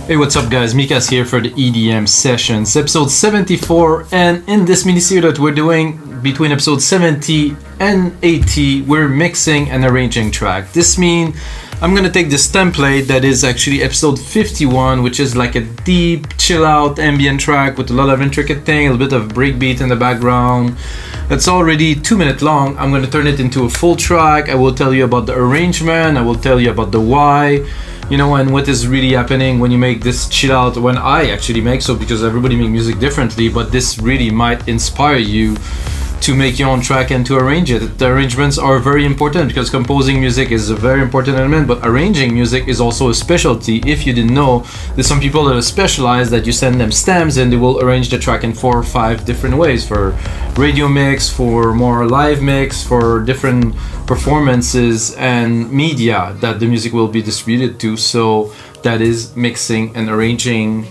Hey, what's up guys, Mikas here for the EDM Sessions, episode 74, and in this mini-series that we're doing between episode 70 and 80, we're mixing and arranging track. This means I'm gonna take this template that is actually episode 51, which is like a deep, chill out ambient track with a lot of intricate thing, a little bit of breakbeat in the background. That's already 2 minutes long. I'm gonna turn it into a full track. I will tell you about the arrangement, I will tell you about the why, you know, and what is really happening when you make this chill out, when I actually make so, because everybody make music differently, but this really might inspire you to make your own track and to arrange it. The arrangements are very important because composing music is a very important element, but arranging music is also a specialty. If you didn't know, there's some people that are specialized that you send them stems and they will arrange the track in 4 or 5 different ways, for radio mix, for more live mix, for different performances and media that the music will be distributed to. So that is mixing and arranging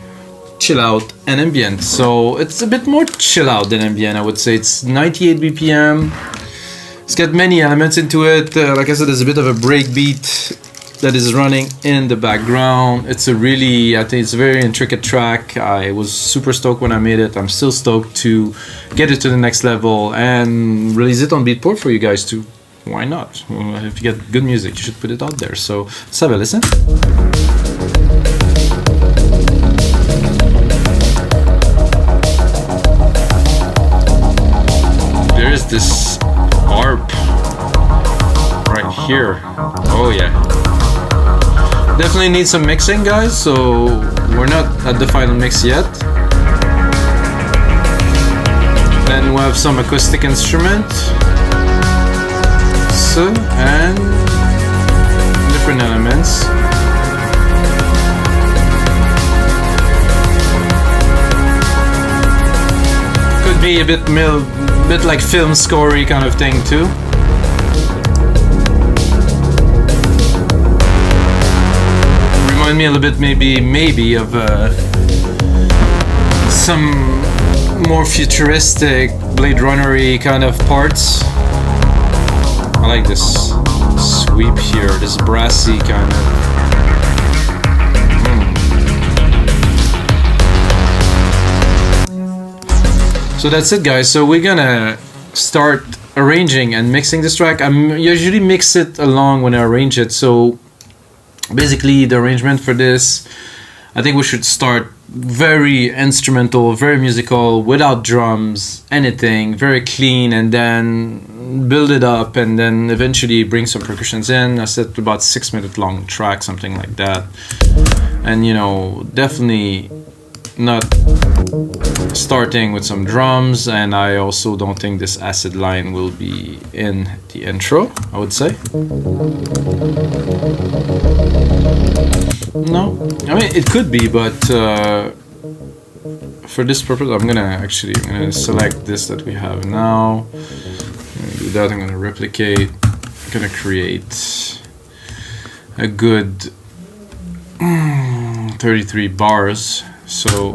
chill out and ambient. So it's a bit more chill out than ambient, I would say. It's 98 BPM. It's got many elements into it. Like I said, there's a bit of a breakbeat that is running in the background. It's a really, I think it's a very intricate track. I was super stoked when I made it. I'm still stoked to get it to the next level and release it on Beatport for you guys too. Why not? If you get good music, you should put it out there. So let's have a listen. There's this harp right here. Oh yeah. Definitely need some mixing, guys, so we're not at the final mix yet. Then we'll have some acoustic instrument. So, and different elements. Could be a bit like film score-y kind of thing too. Remind me a little bit maybe of some more futuristic Blade Runner-y kind of parts. I like this sweep here, this brassy kind of. So that's it, guys. So we're gonna start arranging and mixing this track. I usually mix it along when I arrange it. So basically the arrangement for this, I think we should start very instrumental, very musical, without drums, anything, very clean, and then build it up and then eventually bring some percussions in. I said about 6 minute long track, something like that. And you know, definitely not starting with some drums, and I also don't think this acid line will be in the intro, I would say. No, I mean it could be, but for this purpose I'm gonna select this that we have now. I'm gonna do that. I'm gonna replicate. I'm gonna create a good 33 bars. So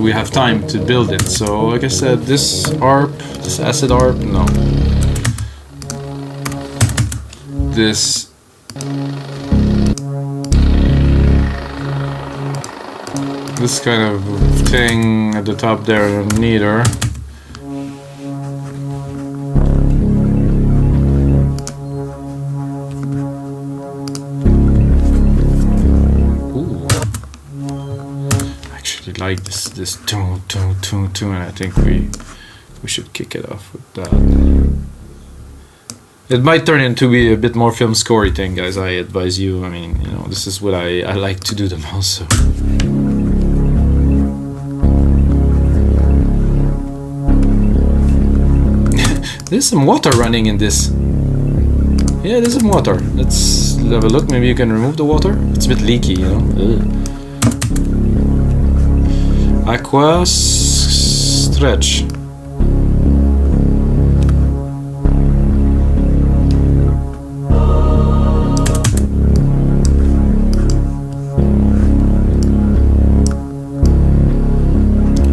we have time to build it. So like I said, this ARP, this acid ARP, no. This kind of thing at the top there, neither. Like this tune, and I think we should kick it off with that. It might turn into be a bit more film score-y thing, guys. I advise you. I mean, you know, this is what I like to do the most. So. There's some water running in this. Yeah, there's some water. Let's have a look. Maybe you can remove the water. It's a bit leaky, you know. Ugh. Aqua stretch.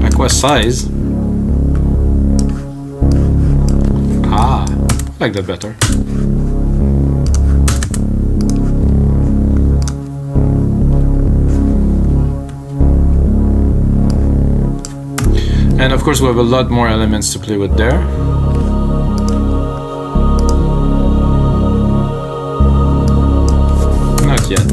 Aqua size. Ah, I like that better. And of course we have a lot more elements to play with there. Not yet.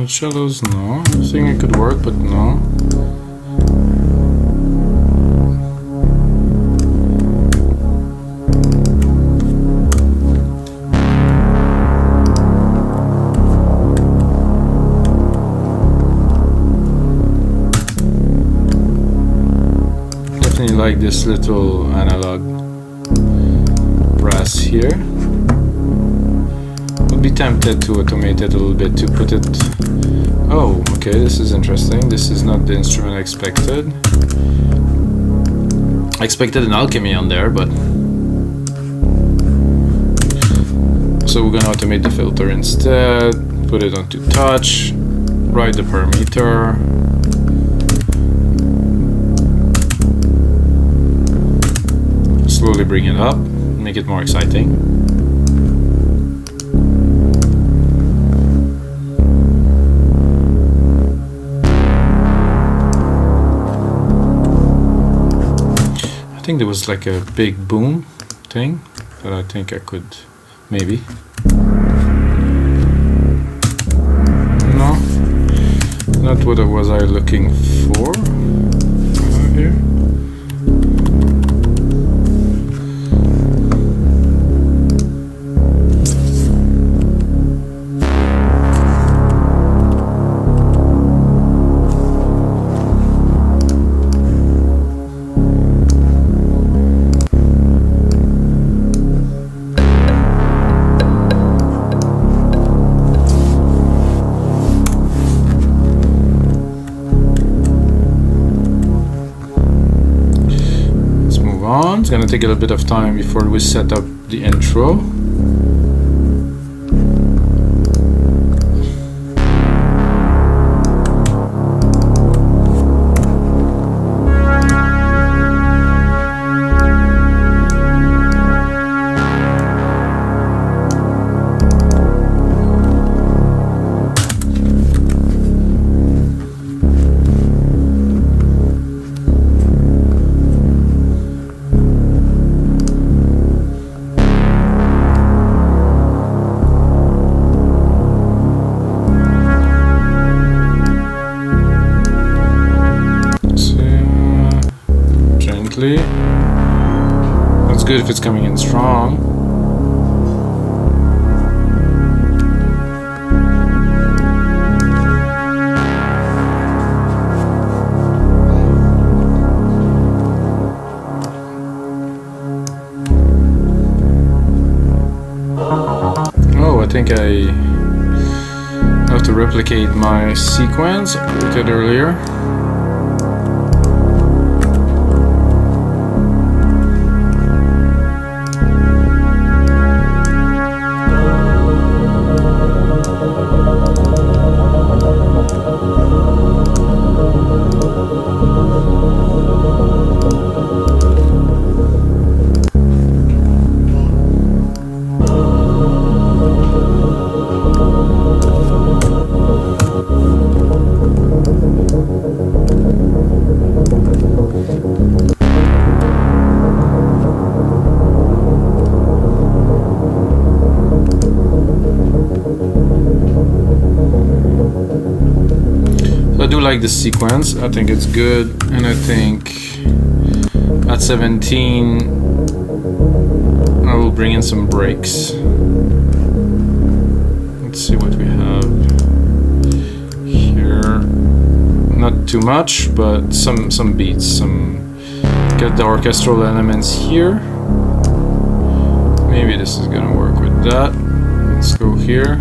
Cellos, no. I think it could work, but no. Definitely like this little analog brass here. Would be tempted to automate it a little bit, to put it. Oh, okay, this is interesting. This is not the instrument I expected. I expected an alchemy on there, but... So we're gonna automate the filter instead, put it onto touch, write the parameter. Slowly bring it up, make it more exciting. I think there was like a big boom thing that I think I could maybe. No, not what was I looking for here. It's gonna take a little bit of time before we set up the intro. That's good if it's coming in strong. Oh, I think I have to replicate my sequence I created earlier. I do like this sequence. I think it's good, and I think at 17 I will bring in some breaks. Let's see what we have here. Not too much, but some beats. Get the orchestral elements here. Maybe this is gonna work with that. Let's go here.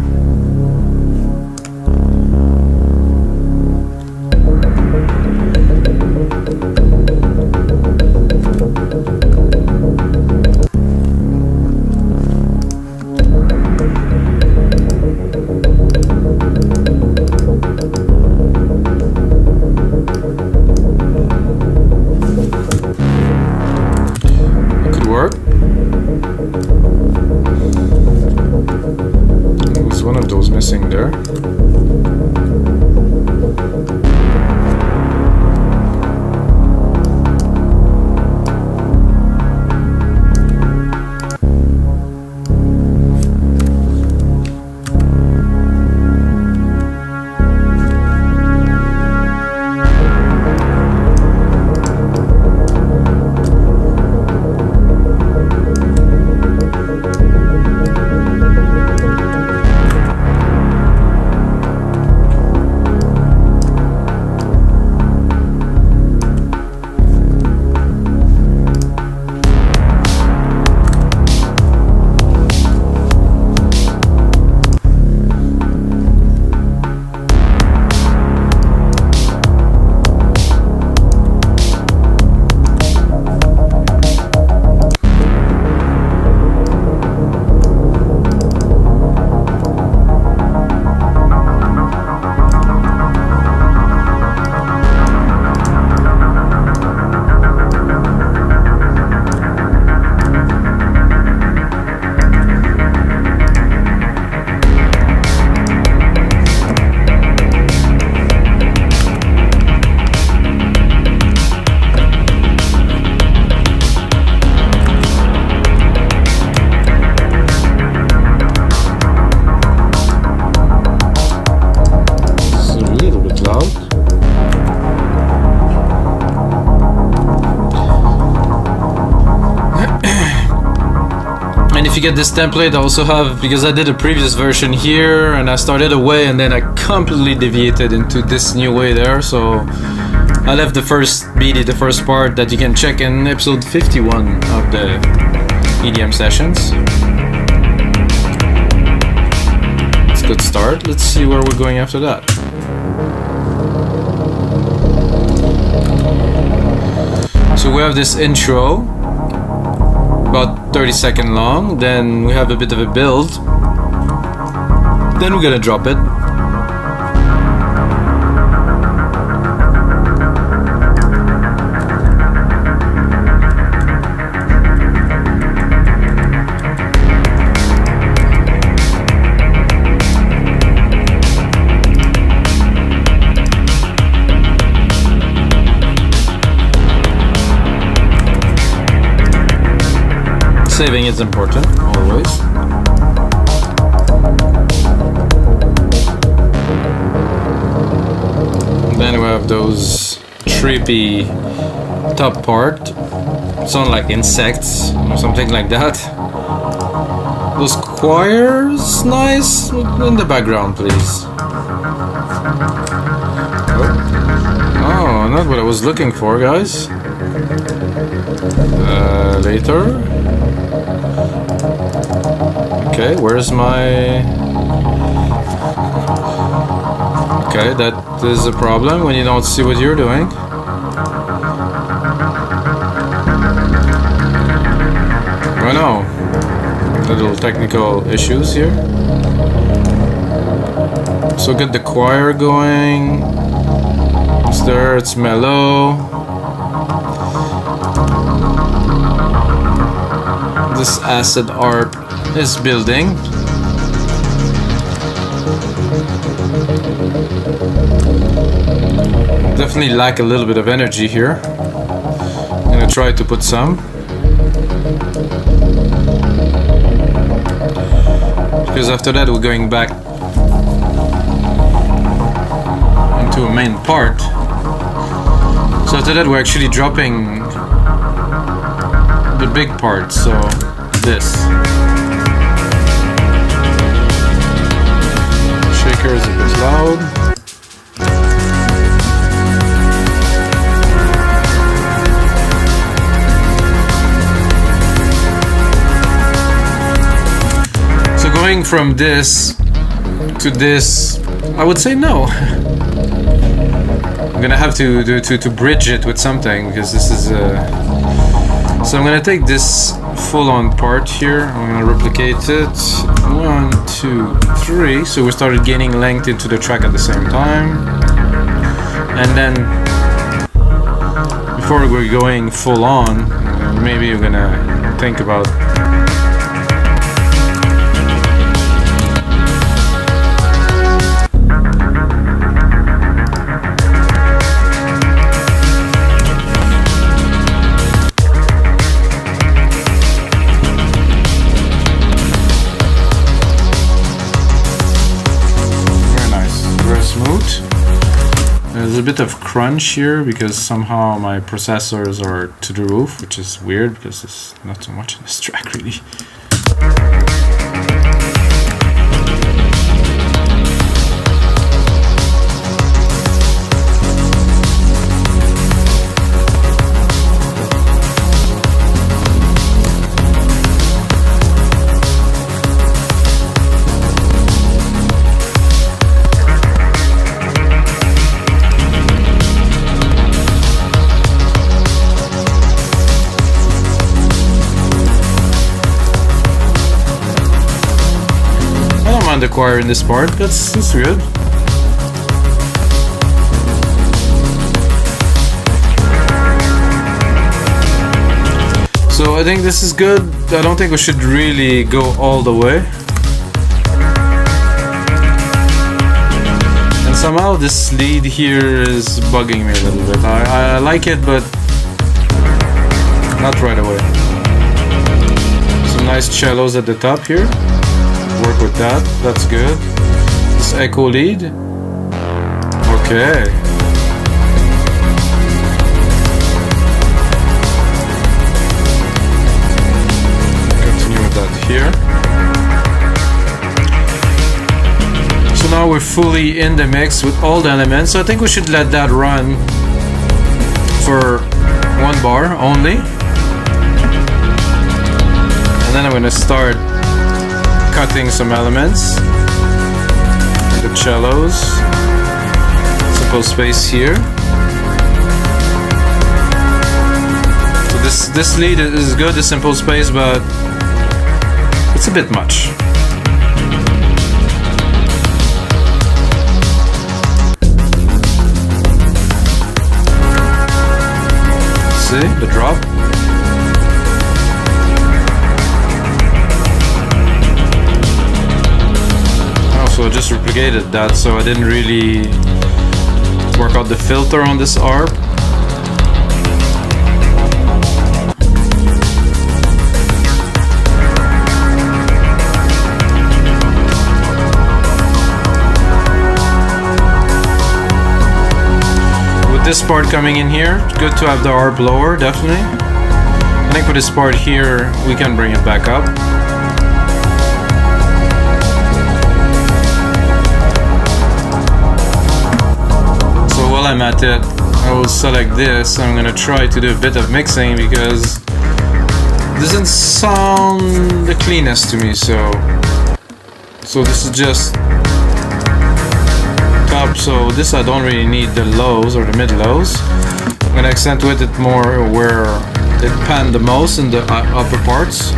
you get this template, I also have, because I did a previous version here and I started away and then I completely deviated into this new way there, so I left the first BD, the first part that you can check in episode 51 of the EDM Sessions. It's a good start. Let's see where we're going after that. So we have this intro, about 30-second long, then we have a bit of a build, then we're gonna drop it. Saving is important, always. Then we have those trippy top part, sound like insects or something like that. Those choirs, nice, in the background, please. Oh, not what I was looking for, guys. Later. Okay, where's my... Okay, that is a problem when you don't see what you're doing. Oh no, little technical issues here. So get the choir going. It's there, it's mellow. This acid harp is building. Definitely lack a little bit of energy here. I'm gonna try to put some. Because after that we're going back into a main part. So after that we're actually dropping the big part, so this. Shaker is a bit loud. So going from this to this, I would say no. I'm gonna have to bridge it with something, because this is so I'm gonna take this full-on part here, I'm gonna replicate it 1, 2, 3, so we started gaining length into the track at the same time. And then before we're going full-on, maybe we're gonna think about There's a bit of crunch here because somehow my processors are to the roof, which is weird because there's not so much in this track really. The choir in this part, that's good. So I think this is good. I don't think we should really go all the way. And somehow this lead here is bugging me a little bit. I like it, but not right away. Some nice cellos at the top here. Work with that, that's good. This echo lead. Okay. Continue with that here. we're fully in the mix with all the elements, so I think we should let that run for 1 bar only. And then I'm gonna start cutting some elements. The cellos, simple space here. So this lead is good, the simple space, but it's a bit much. See the drop. So I just replicated that, so I didn't really work out the filter on this ARP. With this part coming in here, it's good to have the ARP lower, definitely. I think for this part here, we can bring it back up. While I'm at it, I will select this. I'm gonna try to do a bit of mixing because it doesn't sound the cleanest to me. So this is just top. So this I don't really need the lows or the mid lows. I'm gonna accentuate it more where it panned the most in the upper parts.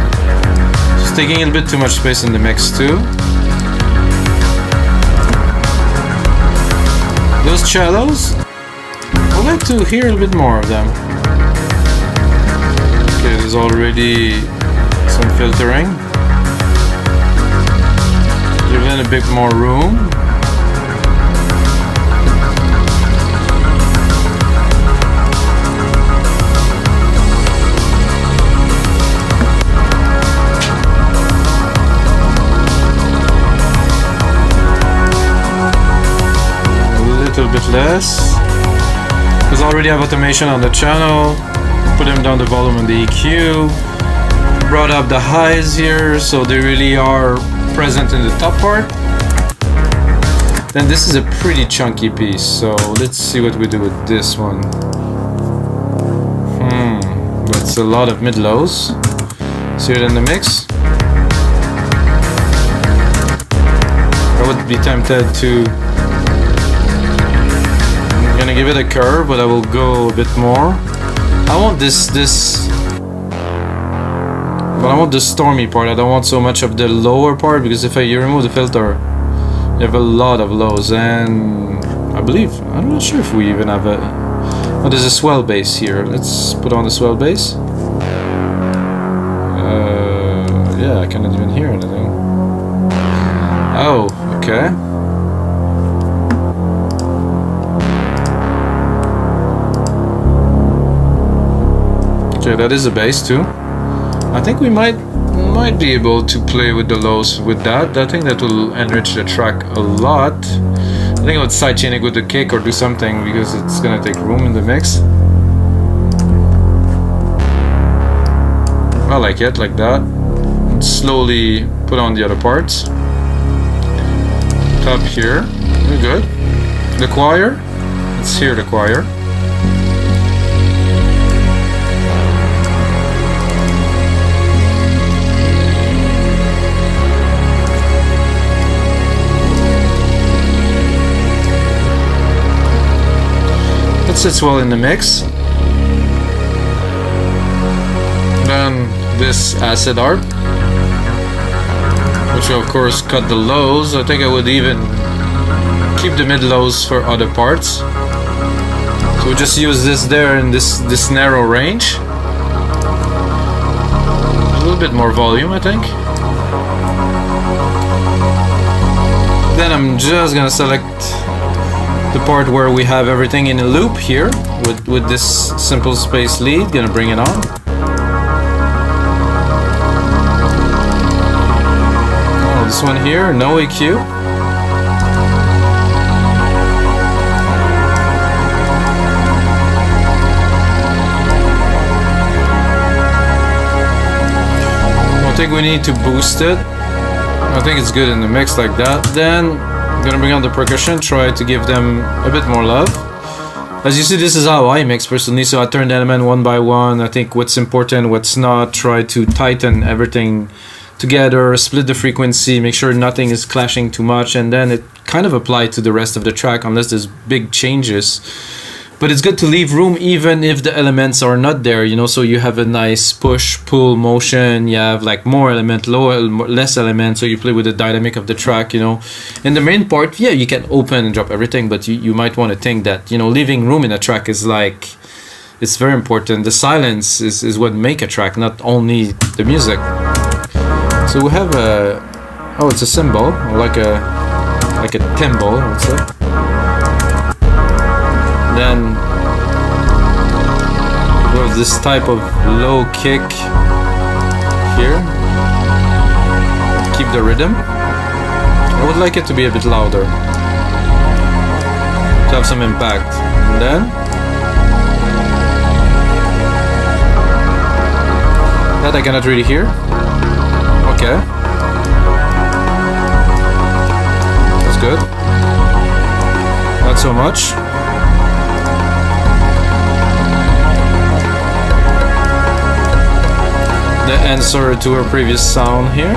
It's taking a bit too much space in the mix too. Those cellos, I'd like to hear a bit more of them. Okay, there's already some filtering. Give it a bit more room. A little bit less, because I already have automation on the channel. Put them down the volume and the EQ, brought up the highs here so they really are present in the top part. Then this is a pretty chunky piece, so let's see what we do with this one. That's a lot of mid lows. See it in the mix. I would be tempted to gonna give it a curve, but I will go a bit more. I want this, but I want the stormy part. I don't want so much of the lower part, because if you remove the filter, you have a lot of lows, and I believe, I'm not sure if we even have a, oh, there's a swell bass here. Let's put on the swell bass. Yeah, I cannot even hear anything. Oh, okay. Okay, that is a bass too. I think we might be able to play with the lows with that. I think that will enrich the track a lot. I think I would sidechain it with the kick or do something, because it's gonna take room in the mix. I like it like that. And slowly put on the other parts. Top here, we're good. The choir, let's hear the choir. It sits well in the mix. Then this acid ARP, which will of course cut the lows. I think I would even keep the mid lows for other parts. So we just use this there in this narrow range. A little bit more volume, I think. Then I'm just gonna select the part where we have everything in a loop here with this simple space lead. Gonna bring it on. Oh, this one here, no EQ. I think we need to boost it. I think it's good in the mix like that. Then I'm gonna bring on the percussion, try to give them a bit more love. As you see, this is how I mix personally, so I turn the element one by one. I think what's important, what's not, try to tighten everything together, split the frequency, make sure nothing is clashing too much, and then it kind of apply to the rest of the track unless there's big changes. But it's good to leave room even if the elements are not there, you know, so you have a nice push-pull motion, you have like more element, less element, so you play with the dynamic of the track, you know. In the main part, yeah, you can open and drop everything, but you might want to think that, you know, leaving room in a track is like, it's very important. The silence is what make a track, not only the music. So we have a, oh, it's a cymbal, or like a timbal, I would say. Then we have this type of low kick here. Keep the rhythm. I would like it to be a bit louder, to have some impact. And then that I cannot really hear. Okay. That's good. Not so much. The answer to our previous sound here.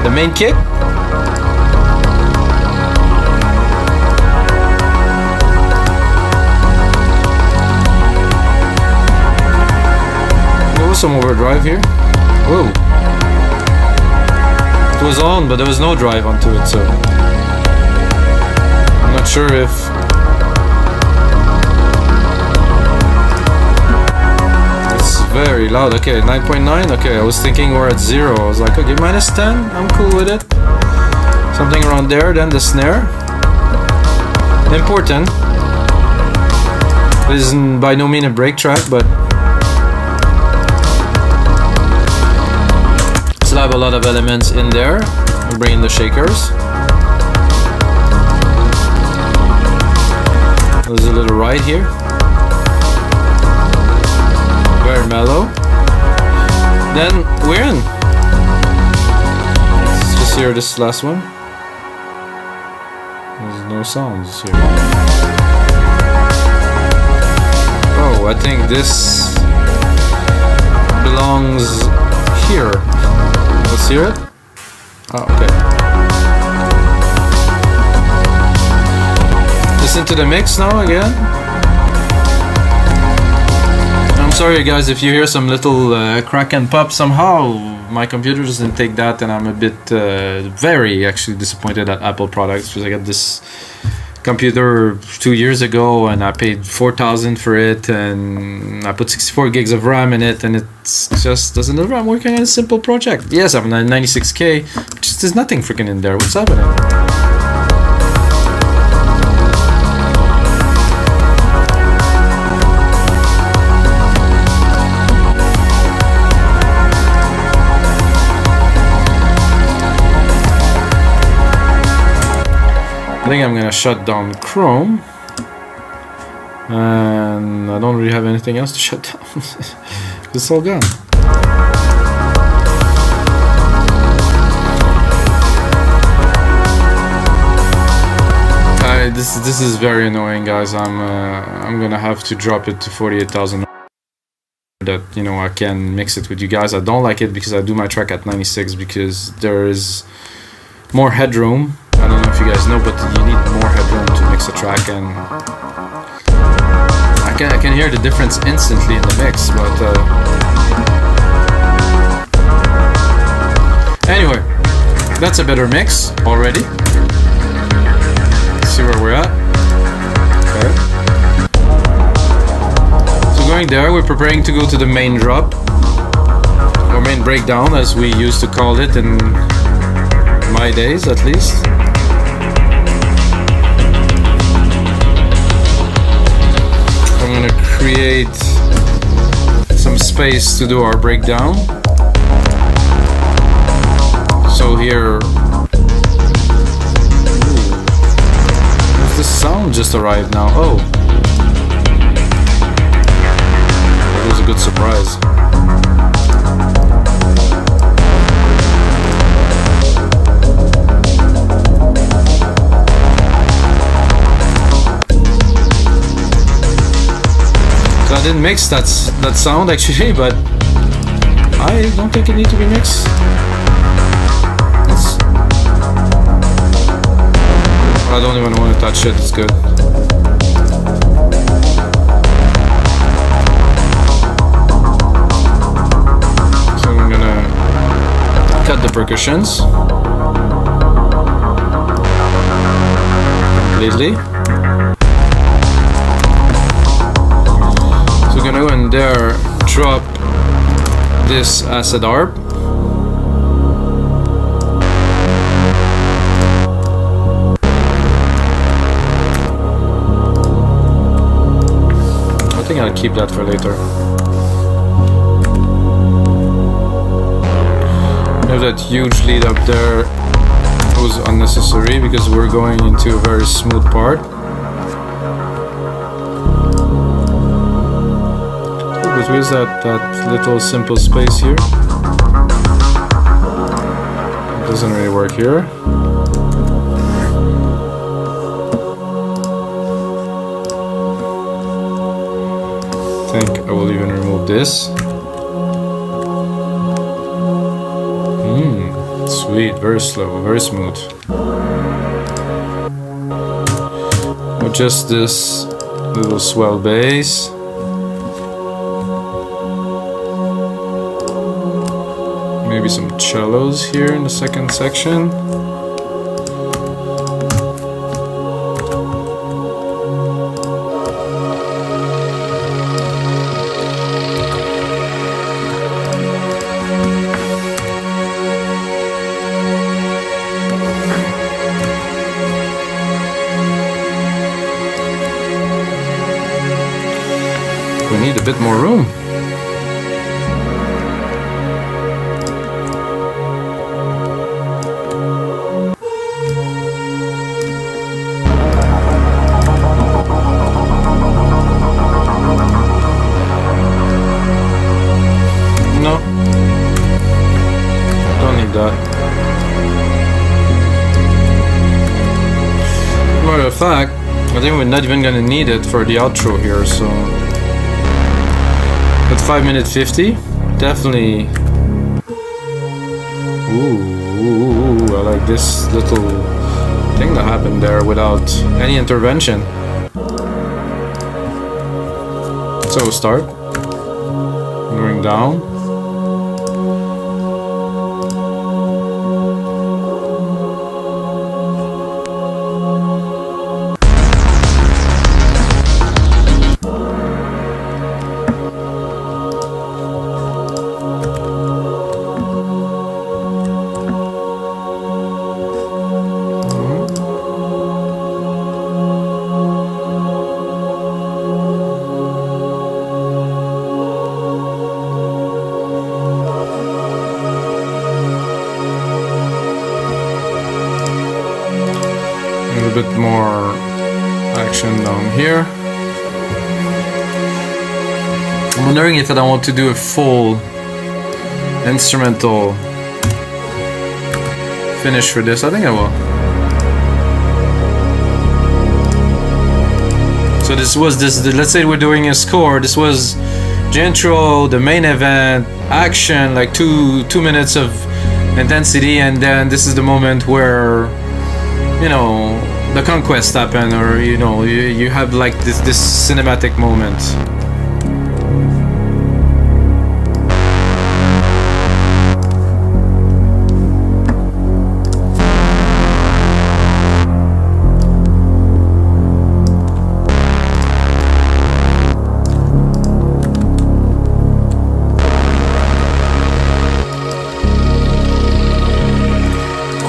The main kick. There was some overdrive here. Whoa. It was on, but there was no drive onto it, so I'm not sure if very loud. Okay, 9.9. Okay, I was thinking we're at 0. I was like, okay, -10. I'm cool with it. Something around there. Then the snare. Important. This isn't by no means a break track, but still have a lot of elements in there. I'm bringing the shakers. There's a little ride here. Very mellow. Then we're in. Let's just hear this last one. There's no sounds here. Oh, I think this belongs here. Let's hear it. Oh, okay. Listen to the mix now again. I'm sorry guys if you hear some little crack and pop. Somehow my computer doesn't take that, and I'm a bit very actually disappointed at Apple products, because I got this computer 2 years ago and I paid $4,000 for it, and I put 64 gigs of RAM in it, and it just doesn't deliver. I'm working on a simple project. Yes, I'm at 96K, but just there's nothing freaking in there. What's happening? I think I'm gonna shut down Chrome, and I don't really have anything else to shut down. It's all gone. This is very annoying, guys. I'm gonna have to drop it to 48,000. That, you know, I can mix it with you guys. I don't like it because I do my track at 96 because there is more headroom. I don't know if you guys know, but you need more headroom to mix a track, and I can hear the difference instantly in the mix. But anyway, that's a better mix already. Let's see where we're at. Okay. So going there, we're preparing to go to the main drop, or main breakdown as we used to call it in my days at least. I'm gonna create some space to do our breakdown. So here, the sound just arrived now. Oh, that was a good surprise. didn't mix that sound actually, but I don't think it needs to be mixed. I don't even want to touch it, it's good. So I'm gonna cut the percussions completely. So we're gonna go in there, drop this acid harp. I think I'll keep that for later. Now that huge lead up there was unnecessary because we're going into a very smooth part. But where's that little simple space here? It doesn't really work here. I think I will even remove this. Sweet, very slow, very smooth. Adjust this little swell bass. Maybe some cellos here in the second section. We need a bit more room. No, don't need that. Matter of fact, I think we're not even gonna need it for the outro here, so at 5:50, definitely. Ooh, I like this little thing that happened there without any intervention. So we'll start going down. A bit more action down here. I'm wondering if I don't want to do a full instrumental finish for this. I think I will. So this was let's say we're doing a score. This was the intro, the main event, action, like two minutes of intensity, and then this is the moment where, you know, the conquest happen, or you know, you have like this cinematic moment.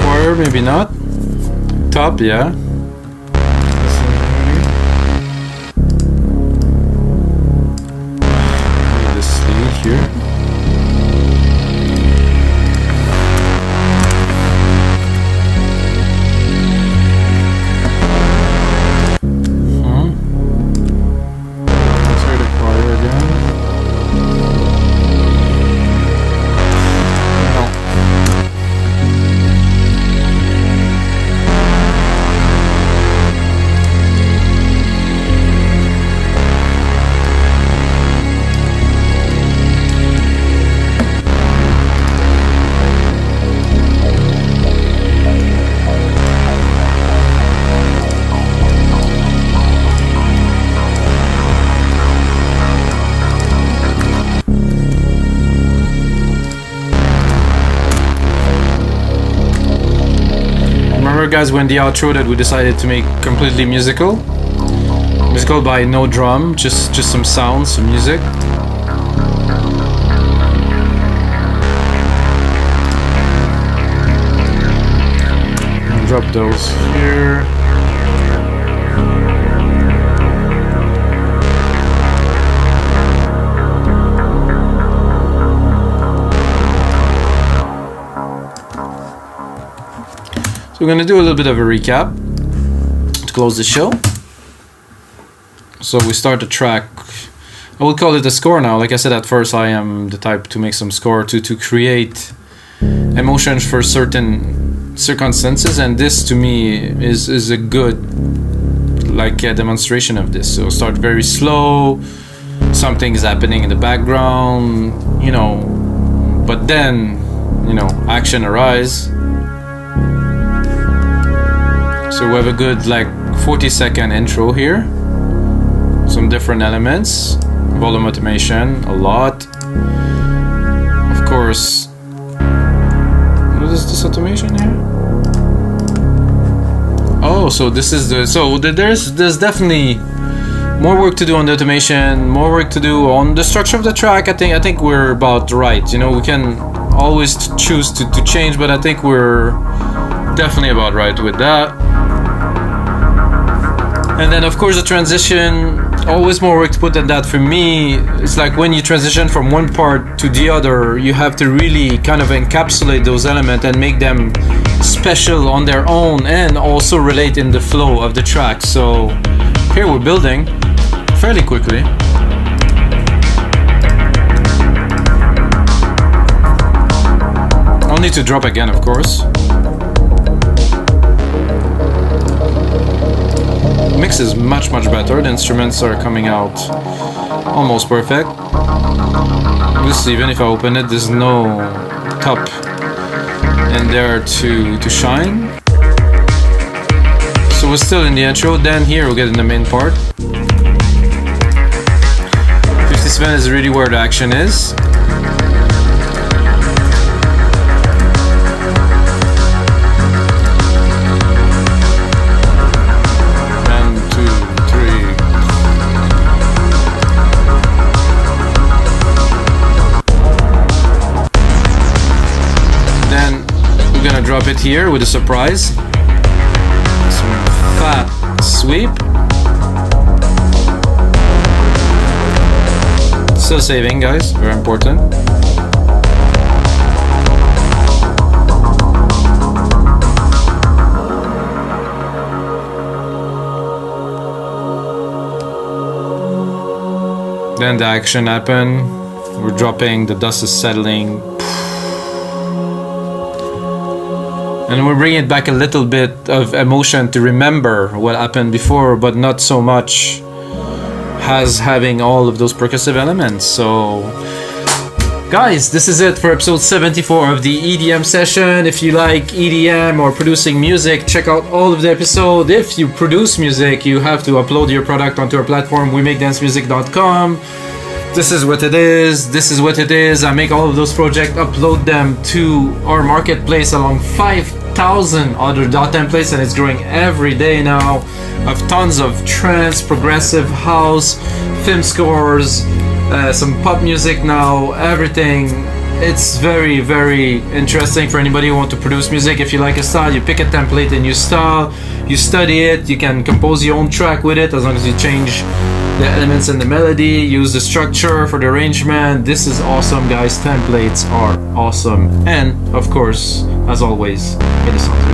Choir, maybe not. Top, yeah. Here. Let's hear the choir again. No. remember, guys, when the outro that we decided to make completely musical by no drum, just some sounds, some music. Drop those here. So we're gonna do a little bit of a recap to close the show. So we start the track. I would call it a score now. Like I said at first, I am the type to make some score to create emotions for certain circumstances, and this to me is a good demonstration of this. So start very slow, something is happening in the background, but then action arise. So we have a good 40-second intro here, some different elements, volume automation, a lot, of course. What is this automation here? Oh, so this is there's definitely more work to do on the automation, more work to do on the structure of the track. I think we're about right. We can always choose to change, but I think we're definitely about right with that. And then of course the transition, always more work to put than that. For me, it's like when you transition from one part to the other, you have to really kind of encapsulate those elements and make them special on their own and also relate in the flow of the track. So here we're building fairly quickly. I'll need to drop again, of course. Mix is much better. The instruments are coming out almost perfect. This, even if I open it, there's no top in there to shine. So we're still in the intro. Then here we'll get in the main part. 57 is really where the action is. Drop it here with a surprise. Some fat sweep. Still saving, guys, very important. Then the action happened. We're dropping, the dust is settling. And we're bringing it back a little bit of emotion to remember what happened before, but not so much as having all of those percussive elements. So, guys, this is it for episode 74 of the EDM session. If you like EDM or producing music, check out all of the episodes. If you produce music, you have to upload your product onto our platform, wemakedancemusic.com. This is what it is. This is what it is. I make all of those projects, upload them to our marketplace along 5,000 other dot templates, and it's growing every day now. Of tons of trance, progressive house, film scores, some pop music now, everything. It's very, very interesting for anybody who wants to produce music. If you like a style, you pick a template and you style, you study it, you can compose your own track with it as long as you change the elements and the melody, use the structure for the arrangement. This is awesome, guys. Templates are awesome. And of course, as always, it is something.